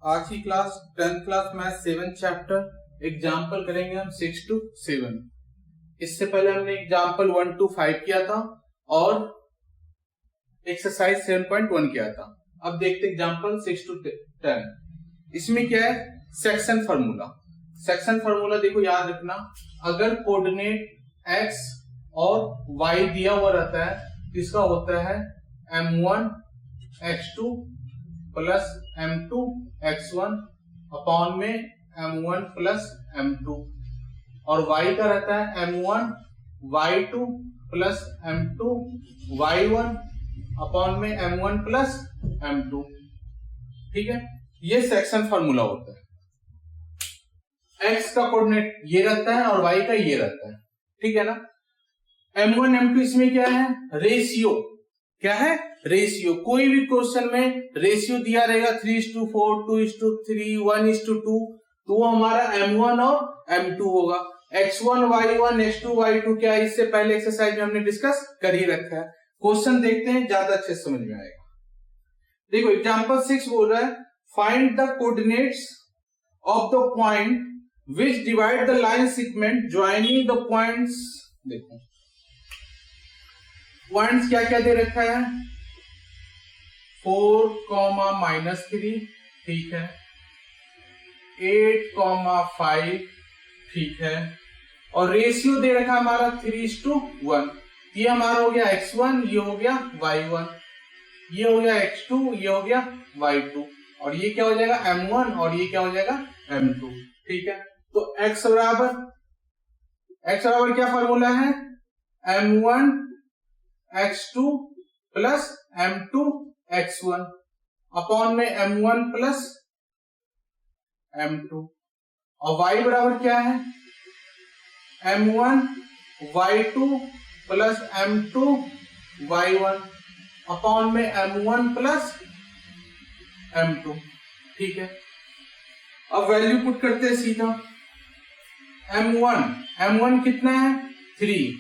आज की class 10th class math 7th chapter example करेंगे हम 6 to 7। इससे पहले हमने एग्जाम्पल 1 to 5 किया था और एक्सरसाइज 7.1 किया था। अब देखते एग्जाम्पल 6 to 10। इसमें क्या है, सेक्शन फार्मूला। सेक्शन फार्मूला देखो याद रखना, अगर कोऑर्डिनेट x और y दिया हुआ रहता है तो इसका होता है m1 x2 plus m2 x1 upon में m1 प्लस m2, और y का रहता है m1 y2 plus m2 y1 upon में m1 प्लस m2। ठीक है, ये सेक्शन फार्मूला होता है। x का कोऑर्डिनेट ये रहता है और y का ये रहता है। ठीक है ना। m1 m2 इसमें क्या है, रेशियो। क्या है, रेशियो। कोई भी क्वेश्चन में रेशियो दिया रहेगा 3:4, 2:3, 1:2, तो वो हमारा m1 और m2 होगा। x1 y1 x2 y2 क्या है, इससे पहले एक्सरसाइज में हमने डिस्कस कर ही रखा है। क्वेश्चन देखते हैं, ज्यादा अच्छे से समझ में आएगा। देखो एग्जांपल 6 बोल रहा है, find the coordinates of the point which divide the line segment joining the points. देखो पॉइंट्स क्या क्या दे रखा है, 4,-3, ठीक है, 8,5, ठीक है, और रेशियो दे रखा है हमारा 3:1। ये हमारा हो गया x1, ये हो गया y1, ये हो गया x2, ये हो गया y2, और ये क्या हो जाएगा m1 और ये क्या हो जाएगा m2। ठीक है, तो x बराबर क्या फार्मूला है, m1 x2 plus m2 x1 upon में m1 प्लस m2, और y बराबर क्या है, m1 y2 plus m2 y1 upon में m1 प्लस m2। ठीक है, अब वैल्यू पुट करते हैं सीधा। m1 कितना है, 3,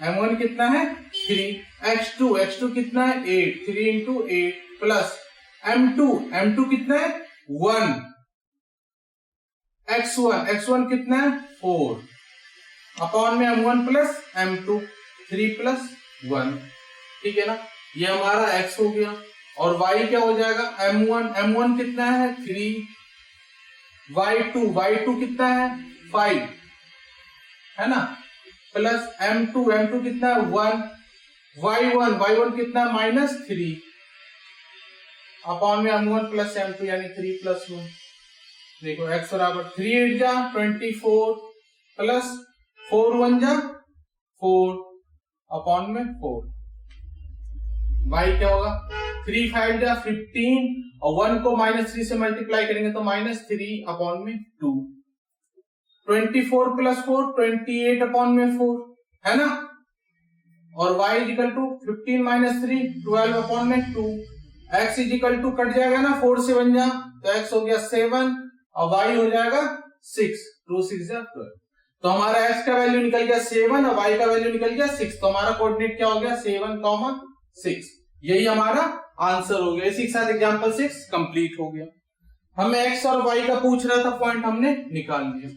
m1 कितना है 3, x2 कितना है 8, 3 into 8 प्लस m2 कितना है 1, x1 कितना है 4 अपॉन में m1 प्लस m2, 3 प्लस 1। ठीक है ना, ये हमारा x हो गया, और y क्या हो जाएगा, m1 कितना है 3, y2 कितना है 5, है ना, प्लस m2 कितना है 1, y1 कितना है -3 अपॉन में m1 प्लस m2 यानी 3 प्लस 1। देखो x बराबर 3 8 24 प्लस 4 1 4 अपॉन में 4। y क्या होगा, 3 5 15 और 1 को -3 से मल्टीप्लाई करेंगे तो -3 अपॉन में 2, 24 प्लस 4 28 अपॉन में 4, है ना, और y इक्वल टू 15 - 3 12 अपॉन में 2। x इक्वल टू कट जाएगा ना, 4 से 1 तो x हो गया 7 और y हो जाएगा 6, 2 6 12। तो हमारा x का वैल्यू निकल गया 7 और y का वैल्यू निकल गया 6, तो हमारा कोऑर्डिनेट क्या हो गया 7, 6। यही हमारा आंसर हो गया। इसी के साथ एग्जांपल 6 कंप्लीट हो गया। हमें x और y का पूछ रहा था, पॉइंट हमने निकाल लिया।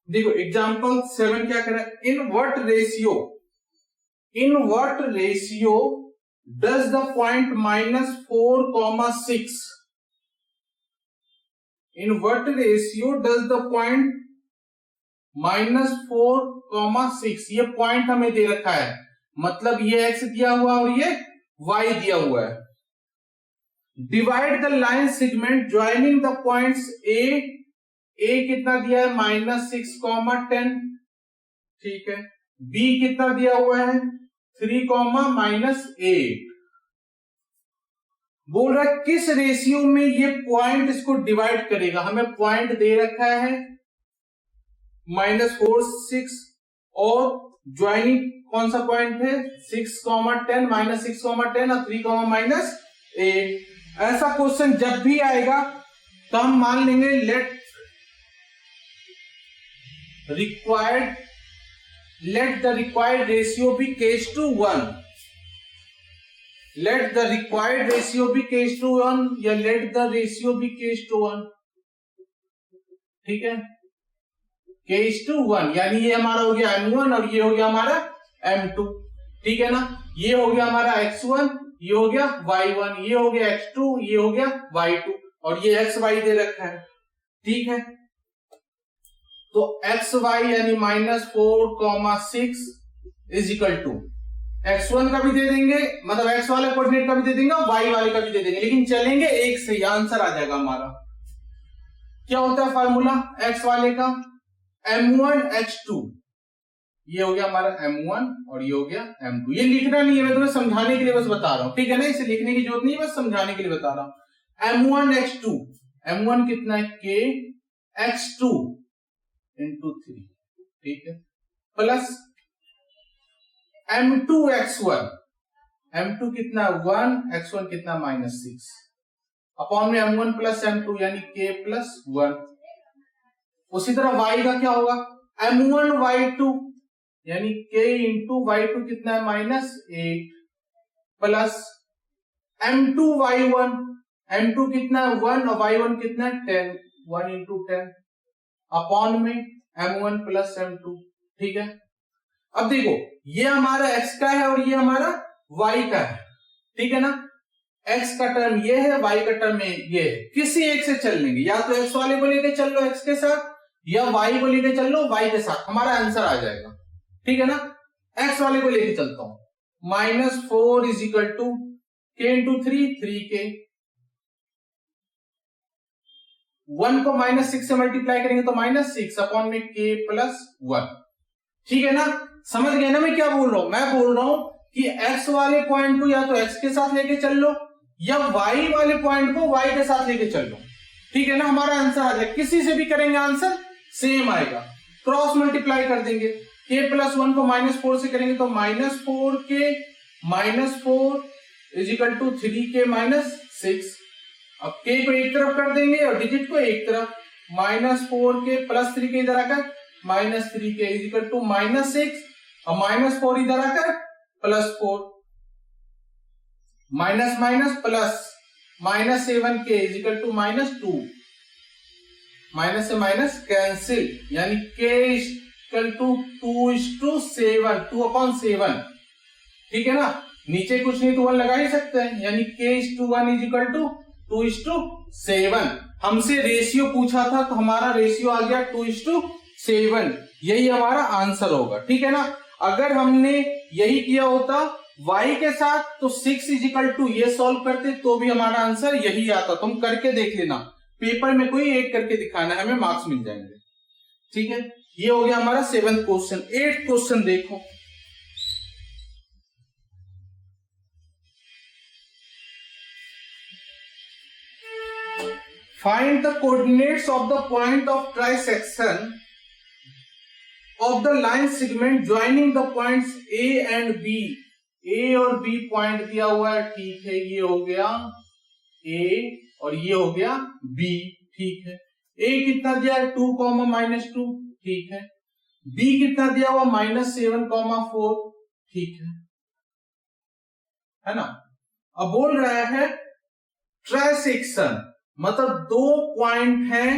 देखो एग्जांपल 7 क्या कर रहा है, in what ratio does the point -4,6, in what ratio does the point -4,6, ये पॉइंट हमें दे रखा है, मतलब ये x दिया हुआ और ये y दिया हुआ है। Divide the line segment joining the points a कितना दिया है -6,10, ठीक है, b कितना दिया हुआ है 3, -8। बोल रहा है किस रेशियो में ये पॉइंट इसको डिवाइड करेगा। हमें पॉइंट दे रखा है -4,6 और ज्वाइनिंग कौन सा पॉइंट है 6,10, -6,10 और 3, -8। ऐसा क्वेश्चन जब भी आएगा तो हम मान लेंगे late required, let the required ratio be k/1. Let the required ratio be k/1 या let the ratio be k/1. ठीक है, k/1 यानी ये हमारा हो गया m1 और ये हो गया हमारा m2. ठीक है ना, ये हो गया हमारा x1, ये हो गया y1, ये हो गया x2, ये हो गया y2 और ये xy दे रखा है. ठीक है, तो xy यानी -4,6 इज इक्वल टू x1 का भी दे देंगे, मतलब x वाले कोऑर्डिनेट का भी दे देंगे और y वाले का भी दे देंगे, लेकिन चलेंगे एक से, आंसर आ जाएगा हमारा. क्या होता है फार्मूला x वाले का, m1 h2, ये हो गया हमारा m1 और ये हो गया m2. ये लिखना नहीं है, मैं तुम्हें समझाने के लिए बस बता रहा हूं. ठीक है ना, इसे लिखने की जरूरत नहीं है, बस समझाने के लिए बता रहा हूं. m1 h2, m1 कितना है k x2 into 3. ठीक है, प्लस m2 x1, m2 कितना 1, x1 कितना -6 अपॉन में m1 प्लस m2 यानी k प्लस 1. उसी तरह y का क्या होगा, m1 y2 यानी k इंटू y2 कितना है -8 प्लस m2 y1, m2 कितना है 1 और y1 कितना है 10, 1 इंटू 10 अपॉन में m1 प्लस m2. ठीक है, अब देखो ये हमारा x का है और ये हमारा y का है. ठीक है ना, x का टर्म ये है, y का टर्म ये है. किसी एक से चल लेंगे, या तो x वाले को लेके चल लो x के साथ या y को लेके चल लो y के साथ, हमारा आंसर आ जाएगा. ठीक है ना, x वाले को लेके चलता हूं, -4 is equal to k into 3k, 1 को -6 से मल्टीप्लाई करेंगे तो -6 अपॉन में k प्लस 1. ठीक है ना, समझ गए ना मैं क्या बोल रहा हूं, मैं बोल रहा हूं कि x वाले पॉइंट को या तो x के साथ लेके चल लो या y वाले पॉइंट को y के साथ लेके चल लो. ठीक है ना, हमारा आंसर आ जाएगा. किसी से भी करेंगे आंसर सेम आएगा. क्रॉस मल्टीप्लाई कर देंगे, k प्लस 1 को -4 से करेंगे तो -4k -4 is equal to 3k -6. अब k को एक तरफ कर देंगे और डिजिट को एक तरफ, -4k प्लस 3k इधर आकर -3k इज इक्वल टू -6 और -4 इधर आकर +4, minus minus plus -7k is equal to -2, minus से माइनस कैंसिल यानी k इक्वल टू 2:7, 2/7. ठीक है ना, नीचे कुछ नहीं तो 1 लगा ही सकते हैं, यानी k/1 इज इक्वल टू 2:7. हमसे रेशियो पूछा था तो हमारा रेशियो आ गया 2:7. यही हमारा आंसर होगा. ठीक है ना, अगर हमने यही किया होता y के साथ तो 6 इज इक्वल टू ये सॉल्व करते तो भी हमारा आंसर यही आता. तुम करके देख लेना, पेपर में कोई एक करके दिखाना है, हमें मार्क्स मिल जाएंगे. ठीक है, ये हो गया हमारा 7th क्वेश्चन. 8th क्वेश्चन देखो, find the coordinates of the point of trisection of the line segment joining the points A and B. A और B पॉइंट दिया हुआ है. ठीक है, ये हो गया A और ये हो गया B. ठीक है, A कितना दिया है 2, -2. ठीक है, B कितना दिया हुआ -7, 4. ठीक है ना. अब बोल रहा है ट्राइसेक्शन, मतलब 2 पॉइंट हैं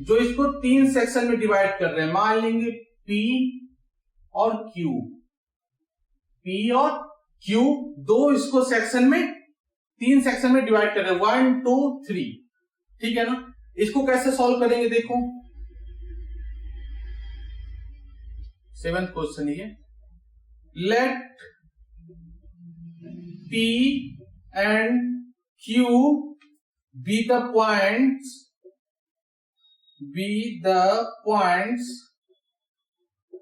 जो इसको 3 सेक्शन में डिवाइड कर रहे हैं. मान लेंगे P और Q, P और Q, 2 इसको सेक्शन में 3 सेक्शन में डिवाइड कर रहे हैं, 1, 2, 3. ठीक है ना, इसको कैसे सॉल्व करेंगे देखो. 7th क्वेश्चन ये, late P and Q be the points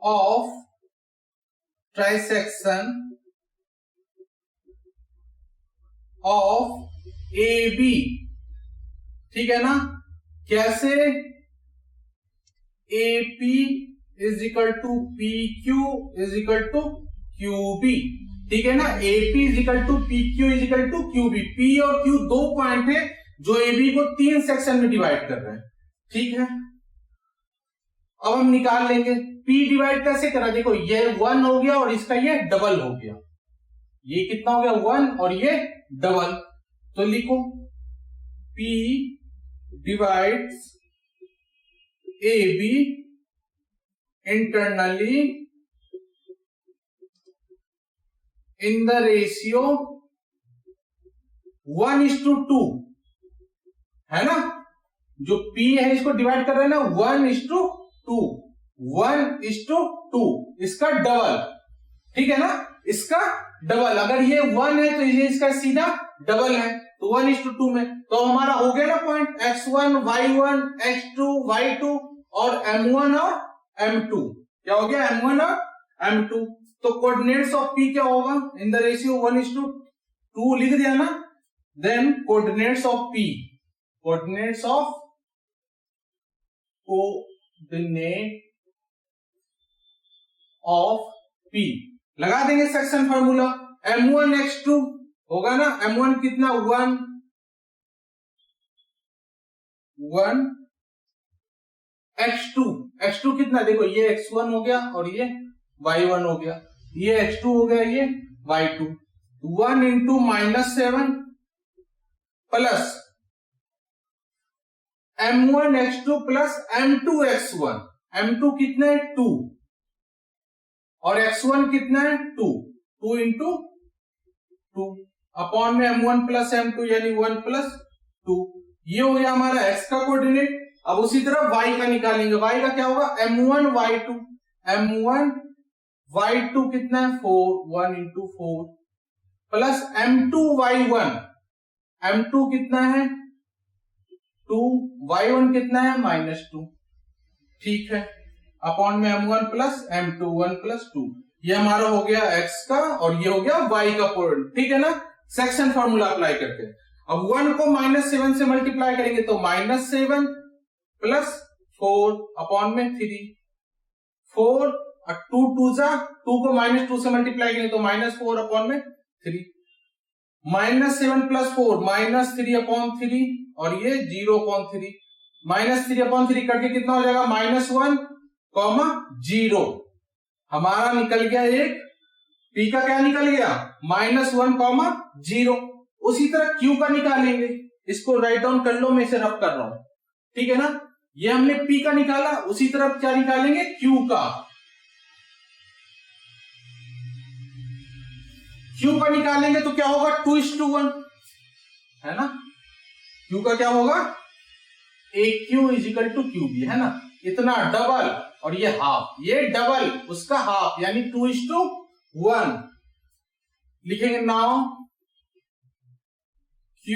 of trisection of AB. ठीक है ना, कैसे, AP is equal to PQ is equal to QB. ठीक है ना, AP is equal to PQ is equal to QB. P और Q 2 point है जो AB को 3 सेक्शन में डिवाइड कर रहे हैं. ठीक है, अब हम निकाल लेंगे p डिवाइड कैसे करा, देखो ये 1 हो गया और इसका ये डबल हो गया, ये कितना हो गया 1 और ये डबल, तो लिखो p divides AB internally in the ratio 1:2, है ना, जो P है इसको डिवाइड कर रहे हैं ना 1:2, 1:2, इसका डबल, ठीक है ना, इसका डबल, अगर ये 1 है तो ये इसका सीधा डबल है, तो 1:2 में, तो हमारा हो गया ना point x1 y1 x2 y2 और m1 और m2, क्या हो गया m1 और m2, तो कोऑर्डिनेट्स ऑफ p क्या होगा, इन द रेशियो 1:2 लिख दिया ना, then coordinates of p, coordinates of p लगा देंगे सेक्शन फार्मूला, m1 x2 होगा ना, m1 कितना 1 x2 कितना, देखो ये x1 हो गया और ये y1 हो गया, ये x2 हो गया, ये y2, 1 into -7 plus m1 x2 plus m2 x1, m2 कितना है 2 और x1 कितना है 2 इंटू 2 अपॉन में m1 प्लस m2 यानी 1 प्लस 2, ये हो गया हमारा x का कोऑर्डिनेट। अब उसी तरह y का निकालेंगे, y का क्या होगा m1 y2 कितना है 4, 1 into 4 plus m2 y1, m2 कितना है 2, y1 कितना है -2, ठीक है, अपॉन में m1 प्लस m2 1 प्लस 2, ये हमारा हो गया x का और ये हो गया y का पॉइंट, ठीक है ना, सेक्शन फॉर्मूला अप्लाई करके। अब 1 को -7 से मल्टीप्लाई करेंगे तो -7 प्लस 4 अपॉन में 3, 4 और 2 2 जा, 2 को -2 से मल्टीप्लाई करेंगे तो -4 अपॉन में 3, -7 प्लस 4 -3 अपॉन 3 और ये 0 अपॉन 3, -3 अपॉन 3 करके कितना हो जाएगा -1, 0, हमारा निकल गया एक, p का क्या निकल गया -1, 0। उसी तरह q का निकालेंगे, इसको राइट डाउन कर लो, मैं इसे रफ कर रहा हूं, ठीक है ना, ये हमने p का निकाला, उसी तरह क्या निकालेंगे q का, q का निकालेंगे तो क्या होगा 2:1, है ना, q का क्या होगा AQ इजिकल टू QB, है ना, इतना डबल और ये हाफ, ये डबल उसका हाफ यानी 2:1 लिखेंगे। Now Q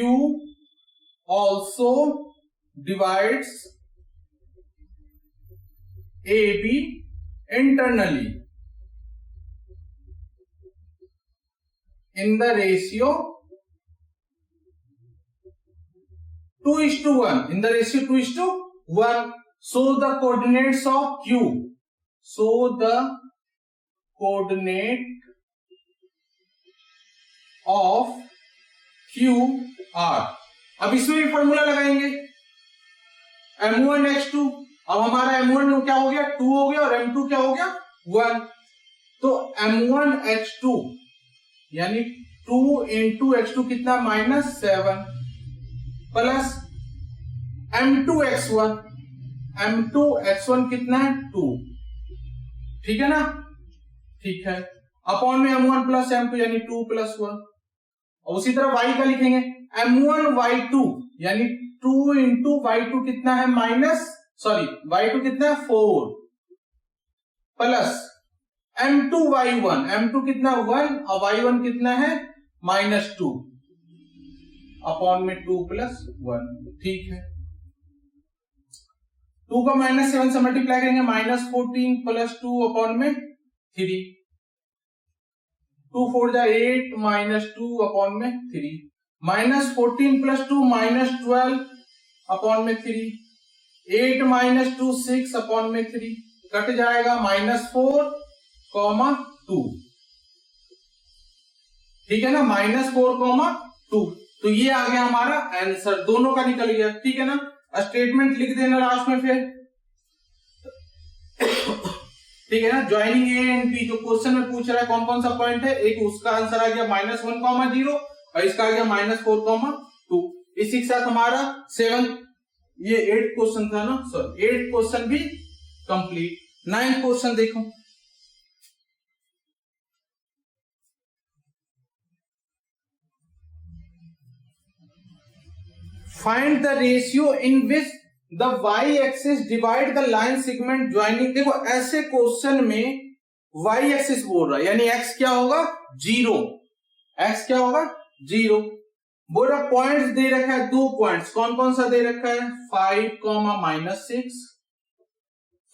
also divides AB internally in the ratio 2:1, in the ratio 2:1. So the coordinates of Q, so the coordinate of Q are, अब इसमें भी फॉर्मूला लगाएंगे m1 x2, अब हमारा m1 क्या हो गया 2 हो गया और m2 क्या हो गया 1, तो m1 x2 यानी 2 इंटू x2 कितना -7 प्लस m2 x1 कितना है 2, ठीक है ना, ठीक है, अपॉन में m1 प्लस m2 यानी 2 प्लस 1, और उसी तरह y का लिखेंगे m1 y2 यानी 2 इंटू y2 कितना है y2 कितना है 4 प्लस m2 y1, m2 कितना 1 और y1 कितना है -2 अपॉन में 2 प्लस 1, ठीक है, 2 का -7 से मल्टीप्लाई करेंगे -14 प्लस 2 अपॉन में 3, 2 4 जा 8 -2 अपॉन में 3, -14 प्लस 2 -12 अपॉन में 3, 8 -2 6 अपॉन में 3, कट जाएगा -4, 2, ठीक है ना, -4, 2, तो ये आ गया हमारा आंसर, दोनों का निकल गया, ठीक है ना। स्टेटमेंट लिख देना लास्ट में, फिर ठीक है ना। ज्वाइनिंग ए एंड बी जो क्वेश्चन में पूछ रहा है कौन कौन सा पॉइंट है, एक उसका आंसर आ गया -1,0 और इसका आ गया -4,2। इसी के साथ हमारा 8 क्वेश्चन था ना, सॉरी 8 क्वेश्चन भी कंप्लीट। 9 क्वेश्चन देखो। Find the ratio in which the y axis divide the line segment joining. देखो ऐसे क्वेश्चन में y एक्सिस बोल रहा है, यानी x क्या होगा 0, x क्या होगा 0। बोल रहा पॉइंट्स दे रखा है, 2 पॉइंट्स, कौन कौन सा दे रखा है 5,-6,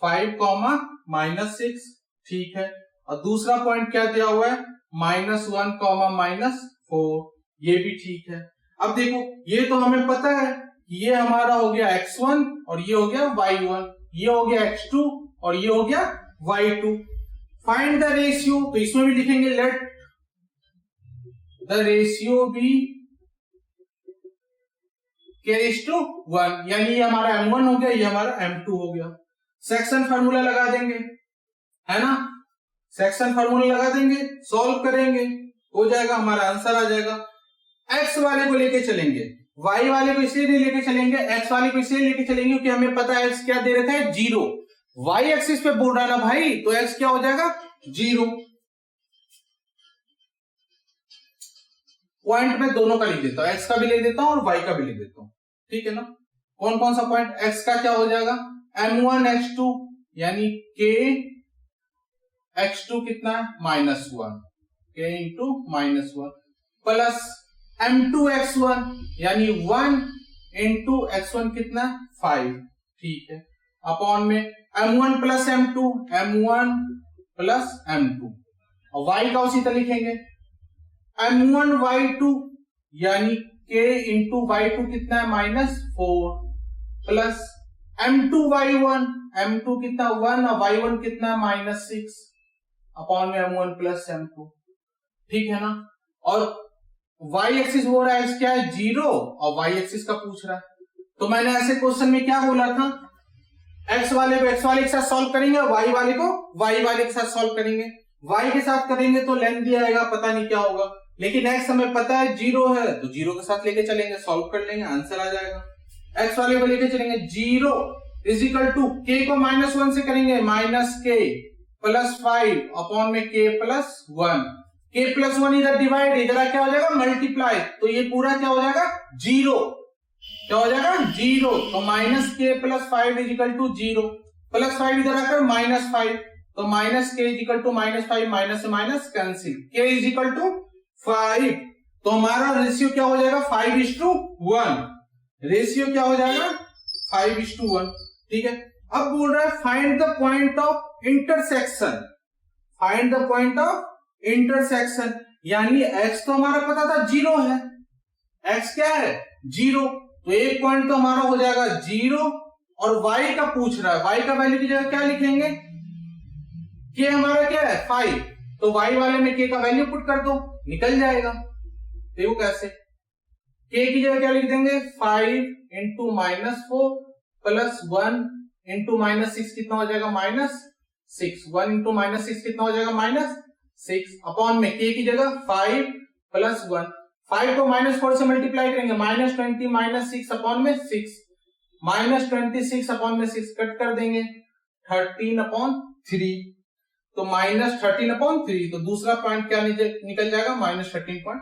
5,-6, ठीक है। और दूसरा पॉइंट क्या दिया हुआ है -1,-4, ये भी ठीक है। अब देखो ये तो हमें पता है कि ये हमारा हो गया x1 और ये हो गया y1, ये हो गया x2 और ये हो गया y2। फाइंड द रेशियो, तो इसमें भी लिखेंगे let the ratio B k/1, यानी ये हमारा m1 हो गया, ये हमारा m2 हो गया। सेक्शन फार्मूला लगा देंगे, है ना, सेक्शन फार्मूला लगा देंगे, सॉल्व करेंगे, हो जाएगा, हमारा आंसर आ जाएगा। x वाले को लेके चलेंगे, y वाले को इसलिए नहीं लेके चलेंगे, x वाले को इसलिए लेके चलेंगे क्योंकि हमें पता है x क्या दे रखा है 0, y एक्सिस पे बोल रहा है ना भाई, तो x क्या हो जाएगा 0। पॉइंट में दोनों का लिख देता हूं, x का भी लिख देता हूं और y का भी लिख देता हूं, ठीक है ना। कौन कौन सा पॉइंट, x का क्या हो जाएगा m1 x2, यानी k x2 कितना है -1, k into -1 plus m2 x1, यानी 1 इंटू x1 कितना 5, ठीक है, अपॉन में m1 plus m2, m1 plus m2, और y का उसी तरह लिखेंगे m1 y2, यानी k इंटू y2 कितना है -4 प्लस m2 y1, m2 कितना 1 और y1 कितना -6 अपॉन में m1 प्लस m2, ठीक है ना। और y एक्सिस बोल रहा है x क्या है 0 और y एक्सिस का पूछ रहा है, तो मैंने ऐसे क्वेश्चन में क्या बोला था, x वाले को x वाले के साथ सॉल्व करेंगे, y वाले को y वाले के साथ सॉल्व करेंगे। y के साथ करेंगे तो लेंथ दिया आएगा, पता नहीं क्या होगा, लेकिन x हमें पता है 0 है, तो 0 के साथ लेके चलेंगे, सॉल्व कर लेंगे, आंसर आ जाएगा। x वाले को लेके चलेंगे 0 इजिकल टू k को -1 से करेंगे -k प्लस 5 अपॉन में k प्लस 1, k प्लस 1 इधर डिवाइड, इधर क्या हो जाएगा मल्टीप्लाई, तो ये पूरा क्या हो जाएगा 0, क्या हो जाएगा 0, तो -k plus 5 is equal to 0 plus 5 इधर आकर -5, तो -k इजिकल टू -5, माइनस से minus cancel, k is equal to 5, तो हमारा रेशियो क्या हो जाएगा 5:1, रेशियो क्या हो जाएगा 5:1, ठीक है। अब बोल रहा है find the point of intersection, find the point of intersection, यानी x तो हमारा पता था 0 है, x क्या है 0, तो एक पॉइंट तो हमारा हो जाएगा 0, और y का पूछ रहा है, y का वैल्यू की जगह क्या लिखेंगे, k हमारा क्या है 5, तो y वाले में k का वैल्यू पुट कर दो, निकल जाएगा। देखो कैसे, k की जगह क्या लिख देंगे 5 इंटू -4 प्लस 1 इंटू -6 कितना हो जाएगा -6, 1 इंटू -6 कितना हो जाएगा -6 अपॉन में k की जगह 5 प्लस 1, 5 को -4 से मल्टीप्लाई करेंगे -20 -6 अपॉन में 6, -26 अपॉन में 6 कट कर देंगे 13/3, तो -13/3, तो दूसरा पॉइंट क्या निकल जाएगा -13/3,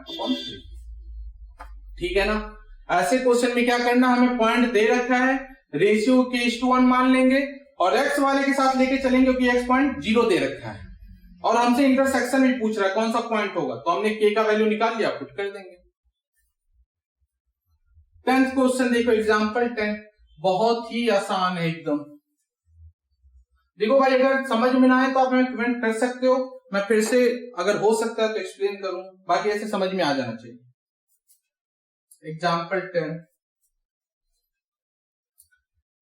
ठीक है ना। ऐसे क्वेश्चन में क्या करना, हमें पॉइंट दे रखा है, रेशियो k/1 मान लेंगे और x वाले के साथ लेके चलेंगे क्योंकि x पॉइंट 0 दे रखा है, और हमसे इंटरसेक्शन भी पूछ रहा है कौन सा पॉइंट होगा, तो हमने k का वैल्यू निकाल लिया, पुट कर देंगे। 10th क्वेश्चन देखो, एग्जांपल 10, बहुत ही आसान है एकदम। देखो भाई अगर समझ में ना आए तो आप हमें कमेंट कर सकते हो, मैं फिर से अगर हो सकता है तो एक्सप्लेन करूं, बाकी ऐसे समझ में आ जाना चाहिए। Example 10,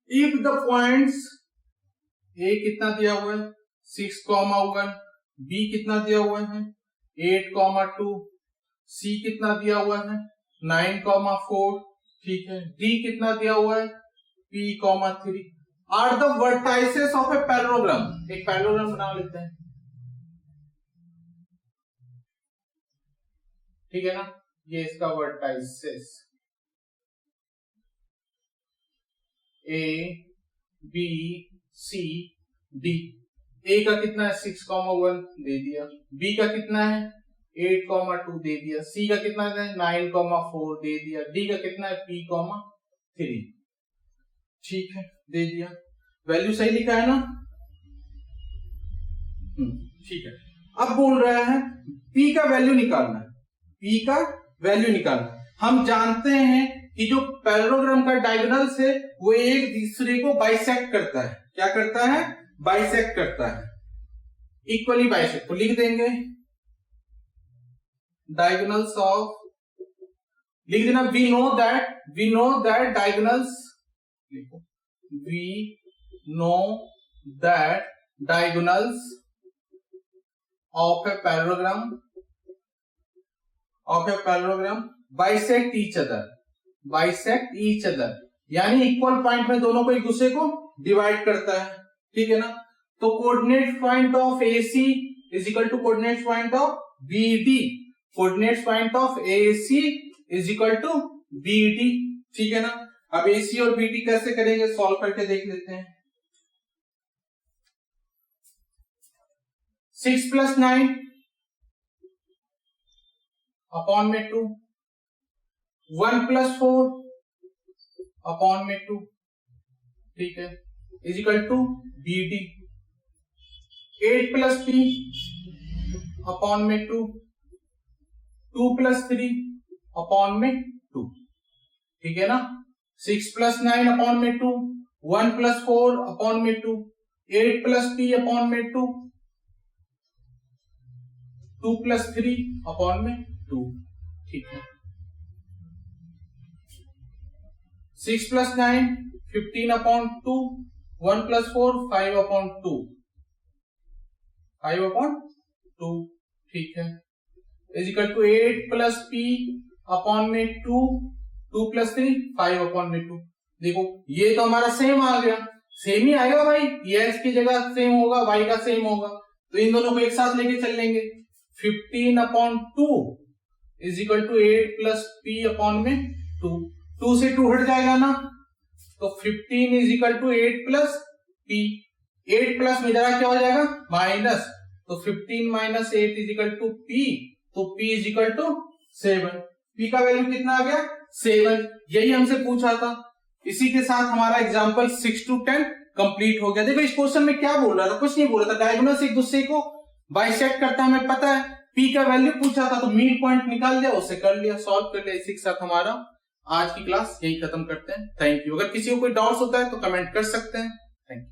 if the points a कितना दिया हुआ है 6,1, b कितना दिया हुआ है 8,2, c कितना दिया हुआ है 9,4, ठीक है, d कितना दिया हुआ है p,3। Are the vertices of a parallelogram. एक पैरेललोग्राम बना लेते हैं, ठीक है ना, ये इसका vertices A B C D. A का कितना है 6,1 दे दिया, बी का कितना है 8,2 दे दिया, सी का कितना है 9,4 दे दिया, डी का कितना है P,3। ठीक है, दे दिया, वैल्यू सही लिखा है ना। ठीक है, अब बोल रहा है P का वैल्यू निकालना है, P का वैल्यू निकालना। हम जानते हैं कि जो पैरेललोग्राम का डायगोनल्स है वो एक दूसरे को बाइसेक्ट करता है। क्या करता है? बाइसेक्ट करता है, इक्वली बाइसेक्ट। तो लिख देंगे डायगोनल्स ऑफ, लिख देना वी नो दैट डायगोनल्स, लिखो we know that diagonals of a parallelogram bisect each other, यानी इक्वल पॉइंट में दोनों को एक दूसरे को डिवाइड करता है, ठीक है ना। तो coordinate point of AC is equal to coordinate point of BD, coordinate point of AC is equal to BD, ठीक है ना। अब AC और BD कैसे करेंगे, सॉल्व करके देख लेते हैं। 6 + 9 अपॉन में 2, 1 + 4 अपॉन में 2, ठीक है, is equal to BD। 8 + P upon में 2, 2 + 3 अपॉन में 2, ठीक है ना। 6 + 9 अपॉन में 2, 1 + 4 अपॉन में 2, 8 + P अपॉन में 2, 2 + 3 अपॉन में 2, ठीक है। 6 + 9 15 अपॉन 2, 1 + 4 5 अपॉन 2, 5 अपॉन 2, ठीक है, is equal to 8 + P upon में 2, 2 + 3 5 अपॉन में 2। देखो ये तो हमारा सेम आ गया, सेम ही आएगा भाई, x की जगह सेम होगा, y का सेम होगा, तो इन दोनों को एक साथ लेके चल लेंगे। 15 upon 2 is equal to 8 + P upon में 2, 2 से 2 हट जाएगा ना, तो 15 is equal to 8 + P, 8 plus में जरा क्या हो जाएगा माइनस, तो 15 - 8 इज इक्वल टू P, तो P is equal to 7। P का वैल्यू कितना आ गया 7, यही हमसे पूछा था। इसी के साथ हमारा एग्जांपल 6 to 10 कंप्लीट हो गया। देखो इस क्वेश्चन में क्या बोल रहा था, कुछ नहीं बोल रहा था, डायगोनल्स एक दूसरे को बाइसेक्ट करता है, हमें पता है। P का वैल्यू पूछा था तो मिड पॉइंट निकाल दिया, उससे कर लिया, सॉल्व कर लिया। इसी के साथ हमारा आज की क्लास यही खत्म करते हैं। Thank you. अगर किसी को कोई डाउट्स होता है तो कमेंट कर सकते हैं। Thank you.